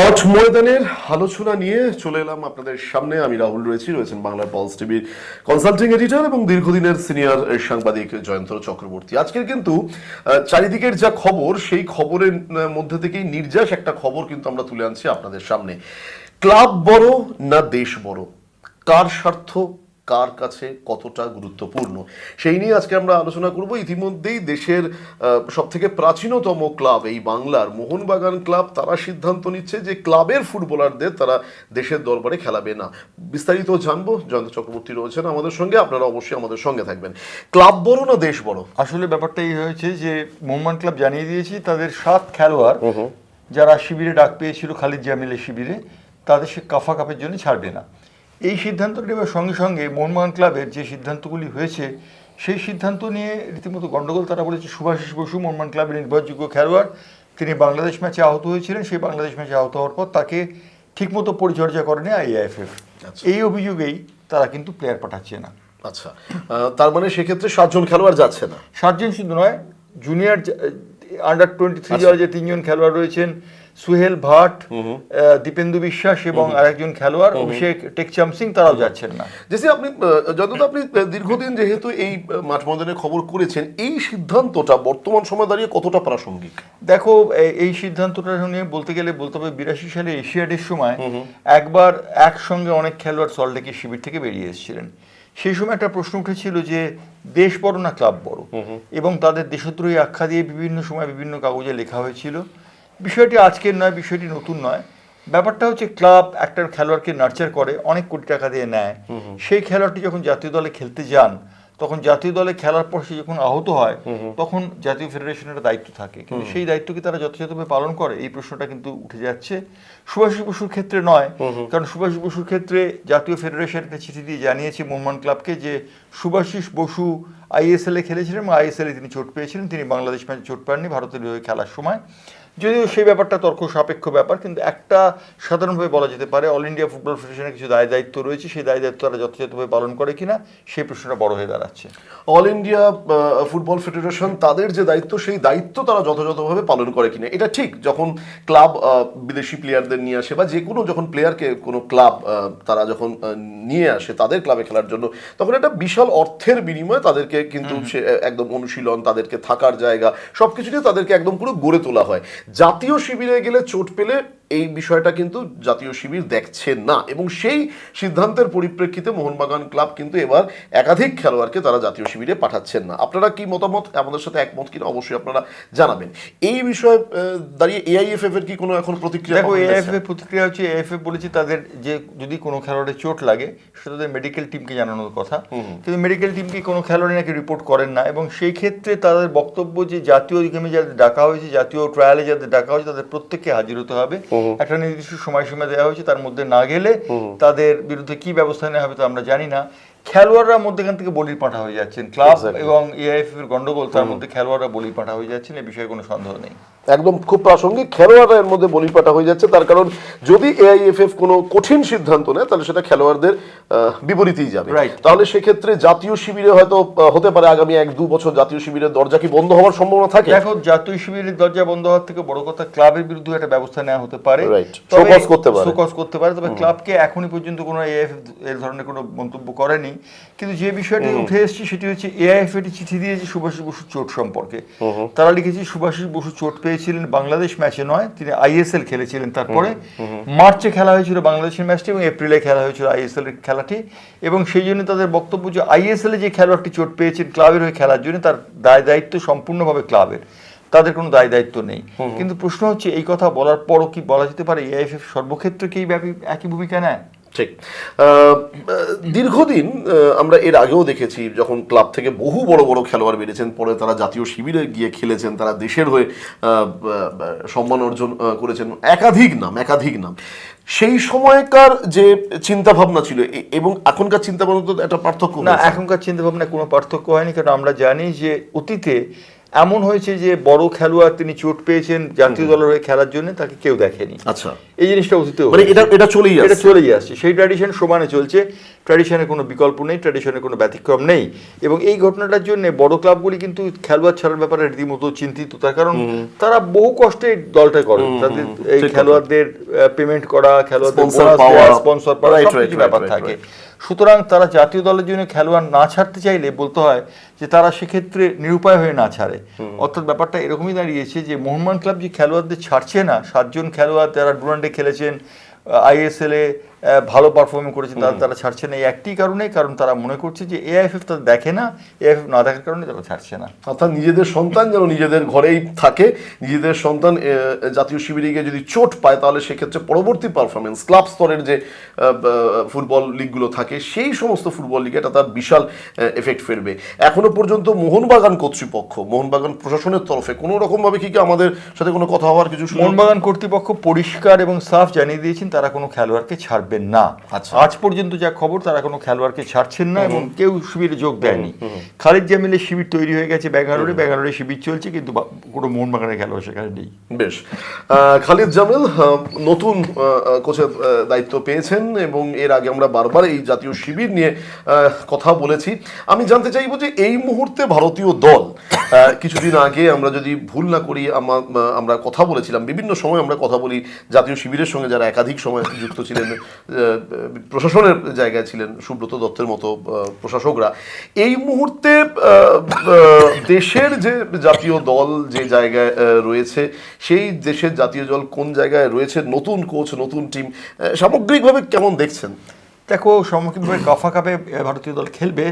মাঠ ময়দানের আলোচনা নিয়ে চলে এলাম আপনাদের সামনে। আমি রাহুল রয়েছেন বাংলার পালস টিভির কনসাল্টিং এডিটর এবং দীর্ঘদিনের সিনিয়র সাংবাদিক জয়ন্ত চক্রবর্তী। আজকের কিন্তু চারিদিকের যা খবর, সেই খবরের মধ্যে থেকেই নির্যাস একটা খবর কিন্তু আমরা তুলে আনছি আপনাদের সামনে। ক্লাব বড় না দেশ বড়, কার স্বার্থ কার কাছে কতটা গুরুত্বপূর্ণ, সেই নিয়ে আজকে আমরা আলোচনা করব। ইতিমধ্যেই দেশের সবথেকে প্রাচীনতম ক্লাব এই বাংলার মোহনবাগান ক্লাব, তারা সিদ্ধান্ত নিচ্ছে যে ক্লাবের ফুটবলারদের তারা দেশের দরবারে খেলাবে না। বিস্তারিত জানবো, জয়ন্ত চক্রবর্তী রয়েছেন আমাদের সঙ্গে, আপনারা অবশ্যই আমাদের সঙ্গে থাকবেন। ক্লাব বড় না দেশ বড়? আসলে ব্যাপারটা এই হয়েছে যে মোহনবাগান ক্লাব জানিয়ে দিয়েছে তাদের 7 খেলোয়াড় যারা শিবিরে ডাক পেয়েছিল, খালিদ জামিলের শিবিরে, তাদের সে কাফা কাপের জন্য ছাড়বে না। এই সিদ্ধান্ত নেওয়ার সঙ্গে সঙ্গে মোহনবাগান ক্লাবের যে সিদ্ধান্তগুলি হয়েছে সেই সিদ্ধান্ত নিয়ে রীতিমতো গণ্ডগোল। তারা বলেছে সুভাষিস বসু মোহনবাগান ক্লাবের নির্ভরযোগ্য খেলোয়াড়, তিনি বাংলাদেশ ম্যাচে আহত হয়েছিলেন, সেই বাংলাদেশ ম্যাচে আহত হওয়ার পর তাকে ঠিকমতো পরিচর্যা করেনি আইএএফএফ। এই অভিযোগেই তারা কিন্তু প্লেয়ার পাঠাচ্ছে না। আচ্ছা, তার মানে সেক্ষেত্রে 7 জন খেলোয়াড় যাচ্ছে না? 7 জন শুধু নয়, জুনিয়র আন্ডার 23 যাওয়া যে 3 জন খেলোয়াড় রয়েছেন, সুহেল ভাট, দীপেন্দু বিশ্বাস এবং আরেকজন খেলোয়াড় অভিষেক টেকচাম সিং, তারাও যাচ্ছেন না। যেসে আপনি যতটা আপনি দীর্ঘদিন যেহেতু এই মাঠ ময়দানে খবর করেছেন, এই সিদ্ধান্তটা বর্তমান সময় দাঁড়িয়ে কতটা প্রাসঙ্গিক? দেখো, এই সিদ্ধান্তটা নিয়ে বলতে হবে 82 সালে এশিয়াডের সময় একবার একসঙ্গে অনেক খেলোয়াড় সল্টলেকের শিবির থেকে বেরিয়ে এসেছিলেন। সেই সময় একটা প্রশ্ন উঠেছিল যে দেশ বড় না ক্লাব বড়, এবং তাদের দেশদ্রোহী আখ্যা দিয়ে বিভিন্ন সময় বিভিন্ন কাগজে লেখা হয়েছিল। বিষয়টি আজকের নয়, বিষয়টি নতুন নয়। ব্যাপারটা হচ্ছে ক্লাব একটা খেলোয়াড়কে নার্চার করে, অনেক কোটি টাকা দিয়ে নেয়। সেই খেলোয়াড়টি যখন জাতীয় দলে খেলতে যান, তখন জাতীয় দলে খেলার পর সে যখন আহত হয়, তখন জাতীয় ফেডারেশনের দায়িত্ব থাকে, কিন্তু সেই দায়িত্ব কি তারা যথাযথভাবে পালন করে, এই প্রশ্নটা কিন্তু উঠে যাচ্ছে। সুভাষিস বসুর ক্ষেত্রে নয়, কারণ সুভাষিস বসুর ক্ষেত্রে জাতীয় ফেডারেশন একটা চিঠি দিয়ে জানিয়েছে মোহনবাগান ক্লাবকে যে সুভাষিস বসু আইএসএল এ খেলেছিলেন এবং আইএসএল এ তিনি চোট পেয়েছিলেন, তিনি বাংলাদেশ ম্যাচে চোট পাননি ভারতের হয়ে খেলার সময়। যদিও সেই ব্যাপারটা তর্ক সাপেক্ষ ব্যাপার, কিন্তু একটা সাধারণভাবে বলা যেতে পারে অল ইন্ডিয়া ফুটবল ফেডারেশনের কিছু দায় দায়িত্ব রয়েছে, সেই দায় দায়িত্ব তারা যথাযথভাবে পালন করে কিনা সেই প্রশ্নটা বড় হয়ে দাঁড়াচ্ছে। অল ইন্ডিয়া ফুটবল ফেডারেশন তাদের যে দায়িত্ব, সেই দায়িত্ব তারা যথাযথভাবে পালন করে কিনা এটা ঠিক। যখন ক্লাব বিদেশি প্লেয়ারদের নিয়ে আসে বা যে কোনো যখন প্লেয়ারকে কোনো ক্লাব তারা যখন নিয়ে আসে তাদের ক্লাবে খেলার জন্য, তখন একটা বিশাল অর্থের বিনিময়ে তাদেরকে কিন্তু সে একদম অনুশীলন, তাদেরকে থাকার জায়গা, সব কিছু দিয়ে তাদেরকে একদম পুরো গড়ে তোলা হয়। জাতীয় শিবিরে গেলে চোট পেলে এই বিষয়টা কিন্তু জাতীয় শিবির দেখছে না, এবং সেই সিদ্ধান্তের পরিপ্রেক্ষিতে মোহনবাগান ক্লাব কিন্তু এবার একাধিক খেলোয়াড়কে তারা জাতীয় শিবিরে পাঠাচ্ছেন না। আপনারা কি মতামত, আমাদের সাথে একমত কিনা অবশ্যই আপনারা জানাবেন। এই বিষয়ে দাঁড়িয়ে এআইএফএফ এর কি কোনো এখন প্রতিক্রিয়া? দেখো, এআইএফএফ এর প্রতিক্রিয়া হচ্ছে, এআইএফএফ বলেছে তাদের যে যদি কোনো খেলোয়াড়ের চোট লাগে সেটা তাদের মেডিকেল টিমকে জানানোর কথা, কিন্তু মেডিকেল টিমকে কোনো খেলোয়াড় নাকি রিপোর্ট করেন না, এবং সেই ক্ষেত্রে তাদের বক্তব্য যে জাতীয় গেমে যাদের ডাকা হয়েছে, জাতীয় ট্রায়ালে যাদের ডাকা হয়েছে, তাদের প্রত্যেককে হাজির হতে হবে। একটা নির্দিষ্ট সময়সীমা দেওয়া হয়েছে, তার মধ্যে না গেলে তাদের বিরুদ্ধে কি ব্যবস্থা নেওয়া হবে তা আমরা জানি না। খেলোয়াড়রা মধ্যখান থেকে বলির পাঠা হয়ে যাচ্ছেন, ক্লাব এবং এআইএফএফ এর গন্ডগোল, তার মধ্যে খেলোয়াড়রা বলির পাঠা হয়ে যাচ্ছেন, এ বিষয়ে কোনো সন্দেহ নেই। একদম খুব প্রাসঙ্গিক, খেলোয়াড়রা এর মধ্যে বলিপাটা হয়ে যাচ্ছে। তার কারণ যদি এআইএফএফ কোনো কঠিন সিদ্ধান্ত নেয় তাহলে সেটা খেলোয়াড়দের বিপরীতেই যাবে। তাহলে সেক্ষেত্রে জাতীয় শিবিরে হয়তো হতে পারে আগামী 1-2 বছর জাতীয় শিবিরের দরজা কি বন্ধ হওয়ার সম্ভাবনা থাকে? দেখো, জাতীয় শিবিরের দরজা বন্ধ হওয়ার থেকে বড় কথা ক্লাবের বিরুদ্ধে একটা ব্যবস্থা নেওয়া হতে পারে, শোকজ করতে পারে। তবে ক্লাবকে এখনই পর্যন্ত কোনো এআইএফএফ এর ধরনের কোনো মন্তব্য করেনি। কিন্তু যে বিষয়টি উঠে এসেছে সেটি হচ্ছে এআইএফএফ এর চিঠি দিয়েছে সুভাষিস বসুর চোট সম্পর্কে। তারা লিখেছে সুভাষিস বসু চোট পেয়েছিলেন বাংলাদেশ ম্যাচে নয়, তিনি আইএসএল খেলেছিলেন। তারপরে মার্চে খেলা হয়েছিল বাংলাদেশের ম্যাচটি এবং এপ্রিলে খেলা হয়েছিল আইএসএল এর খেলাটি, এবং সেই জন্য তাদের বক্তব্য যে আইএসএল এ যে খেলোয়াড়টি চোট পেয়েছেন ক্লাবের হয়ে খেলার জন্য, তার দায় দায়িত্ব সম্পূর্ণভাবে ক্লাবের, তাদের কোনো দায় দায়িত্ব নেই। কিন্তু প্রশ্ন হচ্ছে, এই কথা বলার পরও কি বলা যেতে পারে এআইএফএফ সর্বক্ষেত্রে কি একই ভূমিকা নেয়? ঠিক, দীর্ঘদিন আমরা এর আগেও দেখেছি যখন ক্লাব থেকে বহু বড় বড় খেলোয়াড় বেরিয়েছেন, পরে তারা জাতীয় শিবিরে গিয়ে খেলেছেন, তারা দেশের হয়ে সম্মান অর্জন করেছেন, একাধিক নাম। সেই সময়কার যে চিন্তা ভাবনা ছিল এবং এখনকার চিন্তা ভাবনা তো একটা পার্থক্য না, এখনকার চিন্তা ভাবনা কোনো পার্থক্য হয়নি। কারণ আমরা জানি যে অতীতে এমন হয়েছে যে বড় খেলোয়াড় তিনি চোট পেয়েছেন জাতীয় দলের হয়ে খেলার জন্য, তাকে কেউ দেখেনি। আচ্ছা, এই জিনিসটা অতীতে মানে এটা চলেই এটা আসছে। চলেই আসছে, সেই ট্র্যাডিশন সমানে চলছে, ট্র্যাডিশনের কোনো বিকল্প নেই, ট্র্যাডিশনের কোনো ব্যতিক্রম নেই। এবং এই ঘটনাটার জন্য বড় ক্লাবগুলি কিন্তু খেলোয়াড় ছাড়ার ব্যাপারে রীতিমতো চিন্তিত, তার কারণ তারা বহু কষ্টে দলটা করে, তাদের এই খেলোয়াড়দের পেমেন্ট করা, খেলোয়াড়দের স্পন্সর পাওয়া, সব কিছু ব্যাপার থাকে। সুতরাং তারা জাতীয় দলের জন্য খেলোয়াড় না ছাড়তে চাইলে বলতে হয় যে তারা সেক্ষেত্রে নিরুপায় হয়ে না ছাড়ে। অর্থাৎ ব্যাপারটা এরকমই দাঁড়িয়েছে যে মোহনবাগান ক্লাব যে খেলোয়াড়দের ছাড়ছে না, 7 জন খেলোয়াড় যারা ডুরান্ডে খেলেছেন, আইএসএল এ ভালো পারফর্ম করেছে, তারা ছাড়ছে না এই একটি কারণে, কারণ তারা মনে করছে যে এআইএফএফ তাদের দেখে না, এআইএফএফ না দেখার কারণে তারা ছাড়ছে না। অর্থাৎ নিজেদের সন্তান যেন নিজেদের ঘরেই থাকে, নিজেদের সন্তান জাতীয় শিবিরে গিয়ে যদি চোট পায় তাহলে সেক্ষেত্রে পরবর্তী পারফরমেন্স ক্লাব স্তরের যে ফুটবল লিগগুলো থাকে সেই সমস্ত ফুটবল লিগে এটা তার বিশাল এফেক্ট ফেলবে। এখনো পর্যন্ত মোহনবাগান কর্তৃপক্ষ, মোহনবাগান প্রশাসনের তরফে কোনো রকমভাবে কি আমাদের সাথে কোনো কথা হওয়ার কিছু? মোহনবাগান কর্তৃপক্ষ পরিষ্কার এবং সাফ জানিয়ে দিয়েছেন তারা কোনো খেলোয়াড়কে ছাড়বেন না। আজ পর্যন্ত যা খবর, তারা কোনো খেলোয়াড়কে ছাড়ছেন না এবং কেউ শিবিরে যোগ দেয়নি। খালিদ জামিলের শিবির তৈরি হয়ে গেছে ব্যাঙ্গালোরে শিবির চলছে, কিন্তু কোনো মোহনবাগানের খেলোয়াড় সেখানে নেই। বেশ, খালিদ জামিল নতুন কোচের দায়িত্ব পেয়েছেন এবং এর আগে আমরা বারবার এই জাতীয় শিবির নিয়ে কথা বলেছি। আমি জানতে চাইবো যে এই মুহূর্তে ভারতীয় দল, কিছুদিন আগে আমরা যদি ভুল না করি আমরা কথা বলেছিলাম, বিভিন্ন সময় আমরা কথা বলি জাতীয় শিবিরের সঙ্গে যারা একাধিক সময় যুক্ত ছিলেন, প্রশাসনের জায়গায় ছিলেন, সুব্রত দত্তের মতো প্রশাসকরা, এই মুহূর্তে দেশের যে জাতীয় দল যে জায়গায় রয়েছে, সেই দেশের জাতীয় দল কোন জায়গায় রয়েছে, নতুন কোচ, নতুন টিম, সামগ্রিকভাবে কেমন দেখছেন? দেখো, সামগ্রিকভাবে কাফা কাপে ভারতীয় দল খেলবে।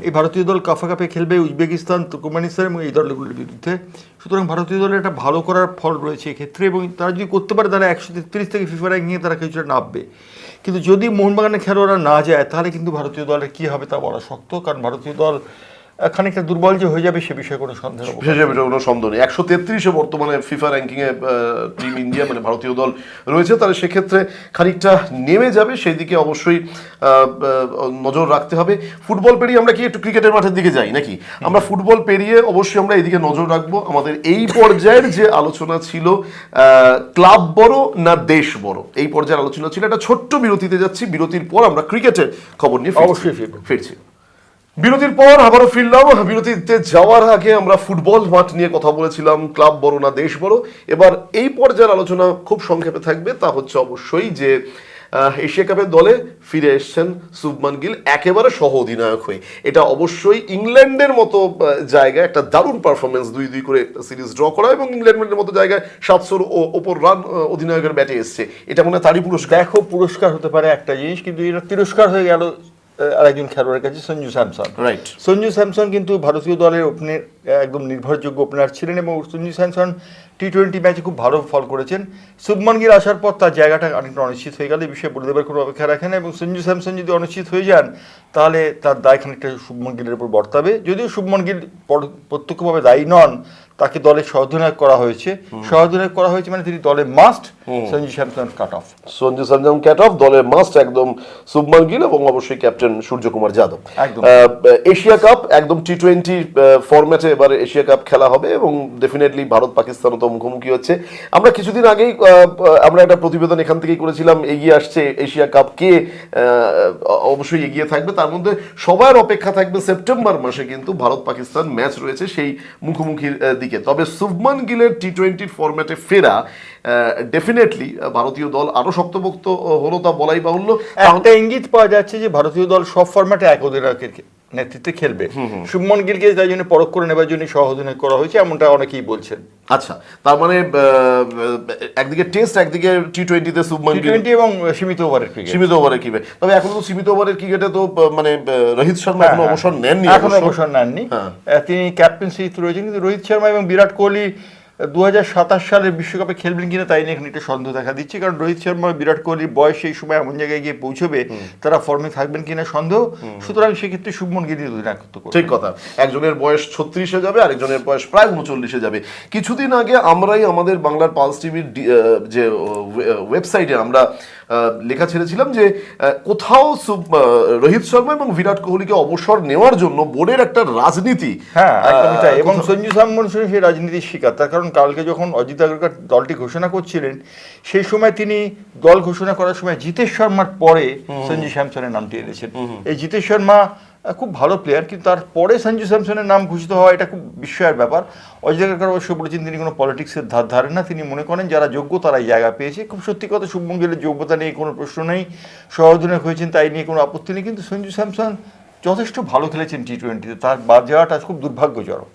এই ভারতীয় দল কাফা কাপে খেলবে উজবেকিস্তান, তুর্কমেনিস্তান এবং এই দলগুলোর বিরুদ্ধে। সুতরাং ভারতীয় দলের একটা ভালো করার ফল রয়েছে এক্ষেত্রে, এবং তারা যদি করতে পারে তারা 133 থেকে ফিফা র্যাঙ্কিংয়ে তারা কিছুটা নামবে। কিন্তু যদি মোহনবাগানের খেলোয়াড়রা না যায় তাহলে কিন্তু ভারতীয় দলের কী হবে তা বলা শক্ত, কারণ ভারতীয় দল খানিকটা দুর্বল যে হয়ে যাবে সে বিষয়ে কোনো সন্দেহ নেই। 133-এ বর্তমানে ফিফা র্যাঙ্কিংয়ে টিম ইন্ডিয়া মানে ভারতীয় দল রয়েছে, তাহলে সেক্ষেত্রে খানিকটা নেমে যাবে, সেই দিকে অবশ্যই নজর রাখতে হবে। ফুটবল পেরিয়ে আমরা কি একটু ক্রিকেটের মাঠের দিকে যাই নাকি? আমরা ফুটবল পেরিয়ে অবশ্যই আমরা এইদিকে নজর রাখবো। আমাদের এই পর্যায়ের যে আলোচনা ছিল ক্লাব বড় না দেশ বড়, এই পর্যায়ের আলোচনা ছিল। একটা ছোট্ট বিরতিতে যাচ্ছি, বিরতির পর আমরা ক্রিকেটের খবর নিয়ে অবশ্যই ফিরছি। বিরতির পর আবারও ফিরলাম। বিরতিতে যাওয়ার আগে আমরা ফুটবল মাঠ নিয়ে কথা বলেছিলাম, ক্লাব বড় না দেশ বড়। এবার এই পর্যায়ের আলোচনা খুব সংক্ষেপে থাকবে, তা হচ্ছে অবশ্যই যে এশিয়া কাপের দলে ফিরে এসেছেন শুভমান গিল একেবারে সহ অধিনায়ক হয়ে। এটা অবশ্যই ইংল্যান্ডের মতো জায়গায় একটা দারুণ পারফরমেন্স, 2-2 করে সিরিজ ড্র করা, এবং ইংল্যান্ডের মতো জায়গায় 700-র ওপর রান অধিনায়কের ব্যাটে এসছে, এটা মনে হয় তারই পুরস্কার। দেখো, পুরস্কার হতে পারে একটা জিনিস, কিন্তু এটা তিরস্কার হয়ে গেল আরেকজন খেলোয়াড়ের কাছে, Sanju Samson. Right, Sanju Samson কিন্তু ভারতীয় দলের ওপেনের একদম নির্ভরযোগ্য ওপেনার ছিলেন এবং সঞ্জু স্যামসন টি-20 ম্যাচে খুব ভালো ফল করেছেন। শুভমান গিল আসার পর তার জায়গাটা অনেকটা অনিশ্চিত হয়ে গেল, এই বিষয়ে বলে দেবার কোনো অপেক্ষা রাখে না, এবং সঞ্জু স্যামসন যদি অনিশ্চিত হয়ে যান তাহলে তার দায় খানিকটা শুভমান গিলের উপর বর্তাবে। যদিও শুভমান গিল প্রত্যক্ষভাবে দায়ী নন, তাকে দলের সহ-অধিনায়ক করা হয়েছে। সহ-অধিনায়ক করা হয়েছে মানে তিনি দলের must. Sanju Samson cut off, Sanju Samson cut off, দলের মাস্ট একদম শুভমান গিল এবং অবশ্যই captain Suryakumar Yadav. Asia cup একদম টি-20 ফরম্যাটে এবারে এশিয়া কাপ খেলা হবে এবং ডেফিনেটলি ভারত পাকিস্তানও তো মুখোমুখি হচ্ছে। আমরা কিছুদিন আগেই আমরা একটা প্রতিবেদন এখান থেকেই করেছিলাম, এগিয়ে আসছে এশিয়া কাপ, কে অবশ্যই এগিয়ে থাকবে। তার মধ্যে সবার অপেক্ষা থাকবে সেপ্টেম্বর মাসে কিন্তু ভারত পাকিস্তান ম্যাচ রয়েছে সেই মুখোমুখির দিকে। তবে শুভমান গিলের টি-20 ফরম্যাটে ফেরা ডেফিনেটলি ভারতীয় দল আরো শক্তপোক্ত হলো, তা বলাই বাহুল্য। একটা ইঙ্গিত পাওয়া যাচ্ছে যে ভারতীয় দল সব ফরম্যাটে এক অধিনায়কের নেতৃত্বে খেলবে। শুভমান গিলকে তাই জন্য পরখ করে নেবার জন্য সহ অধিনায়ক করা হয়েছে, এমনটা অনেকেই বলছেন। আচ্ছা, তার মানে একদিকে টেস্ট, একদিকে টি-20-তে শুভমান গিল এবং সীমিত ওভারের ক্রিকেট, সীমিত ওভারের ক্রিকেট। তবে এখনো তো সীমিত ওভারের ক্রিকেটে তো মানে রোহিত শর্মা এখনো অবসর নেননি, তিনি ক্যাপ্টেন্সিতে রয়েছেন, কিন্তু রোহিত শর্মা এবং বিরাট কোহলি 2027 সালের বিশ্বকাপে খেলবেন কিনা তাই নিয়ে খানিকটা সন্দেহ দেখা দিচ্ছে, কারণ রোহিত শর্মা বিরাট কোহলির বয়স সেই সময় এমন জায়গায় গিয়ে পৌঁছবে তারা ফর্মে থাকবেন কিনা সন্দেহ। সুতরাং সেক্ষেত্রে শুভমন গিল অধিনায়কত্ব করবে। ঠিক কথা, একজনের বয়স 36-এ যাবে, আরেকজনের বয়স প্রায় 39-এ যাবে। কিছুদিন আগে আমরাই আমাদের বাংলার পালস টিভির যে ওয়েবসাইটে আমরা লেখা ছেড়েছিলাম যে কোথাও রোহিত শর্মা এবং বিরাট কোহলিকে অবসর নেওয়ার জন্য বোর্ডের একটা রাজনীতি। হ্যাঁ, একদমই তাই। এবং সঞ্জু স্যামসন সেই রাজনীতির শিকার। তার কারণ কালকে যখন অজিত আগ্রকর দলটি ঘোষণা করছিলেন, সেই সময় তিনি দল ঘোষণা করার সময় জিতেশ শর্মার পরে সঞ্জু স্যামসনের নামটি এনেছেন। এই জিতেশ শর্মা খুব ভালো প্লেয়ার, কিন্তু তারপরে সঞ্জু স্যামসনের নাম ঘোষিত হওয়া এটা খুব বিস্ময়ের ব্যাপার। অজিত আগ্রকর অবশ্য বলেছেন তিনি কোনো পলিটিক্সের ধার ধারেন না, তিনি মনে করেন যারা যোগ্য তারাই জায়গা পেয়েছে। খুব সত্যি কথা, শুভমন গিলের যোগ্যতা নিয়ে কোনো প্রশ্ন নেই, সহ-অধিনায়ক হয়েছেন তাই নিয়ে কোনো আপত্তি নেই, কিন্তু সঞ্জু স্যামসন যথেষ্ট ভালো খেলেছেন টি-20-তে, তার বাদ যাওয়াটা খুব দুর্ভাগ্যজনক।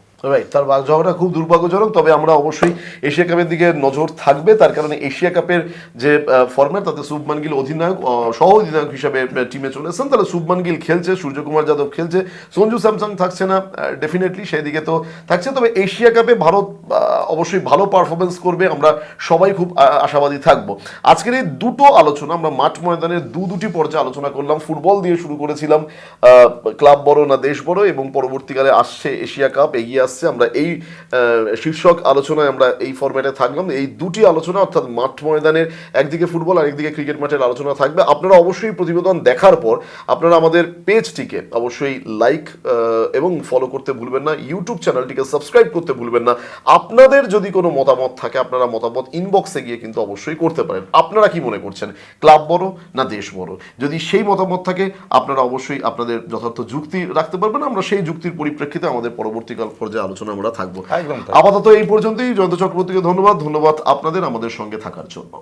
তার বাদ যাওয়াটা খুব দুর্ভাগ্যজনক। তবে আমরা অবশ্যই এশিয়া কাপের দিকে নজর থাকবে, তার কারণে এশিয়া কাপের যে ফর্ম্যাট তাতে শুভমান গিল অধিনায়ক সহ অধিনায়ক হিসেবে টিমে চলেছেন। তাহলে শুভমান গিল খেলছে, সূর্যকুমার যাদব খেলছে, সঞ্জু স্যামসন থাকছে না, ডেফিনেটলি সেই দিকে তো থাকছে। তবে এশিয়া কাপে ভারত অবশ্যই ভালো পারফরমেন্স করবে, আমরা সবাই খুব আশাবাদী থাকবো। আজকের এই দুটো আলোচনা আমরা মাঠ ময়দানের দুটি পর্যায়ে আলোচনা করলাম। ফুটবল দিয়ে শুরু করেছিলাম, ক্লাব বড় না দেশ বড়, এবং পরবর্তীকালে আসছে এশিয়া কাপ, এগিয়ে আসছে। আমরা এই শীর্ষক আলোচনায় আমরা এই ফরম্যাটে থাকলাম। এই দুটি আলোচনা অর্থাৎ মাঠ ময়দানের একদিকে ফুটবল আর একদিকে ক্রিকেট মাঠের আলোচনা থাকবে। আপনারা অবশ্যই প্রতিবেদন দেখার পর আপনারা আমাদের পেজটিকে অবশ্যই লাইক এবং ফলো করতে ভুলবেন না, ইউটিউব চ্যানেলটিকে সাবস্ক্রাইব করতে ভুলবেন না। আপনাদের যদি কোনো মতামত থাকে আপনারা মতামত ইনবক্সে গিয়ে কিন্তু অবশ্যই করতে পারেন। আপনারা কি মনে করছেন, ক্লাব বড় না দেশ বড়? যদি সেই মতামত থাকে আপনারা অবশ্যই আপনাদের যথার্থ যুক্তি রাখতে পারবেন। আমরা সেই যুক্তির পরিপ্রেক্ষিতে আমাদের পরবর্তীকাল পর্যায়ে আলোচনা আমরা থাকবো। একদম। আপাতত এই পর্যন্তই। জয়ন্ত চক্রবর্তীকে ধন্যবাদ আপনাদের আমাদের সঙ্গে থাকার জন্য।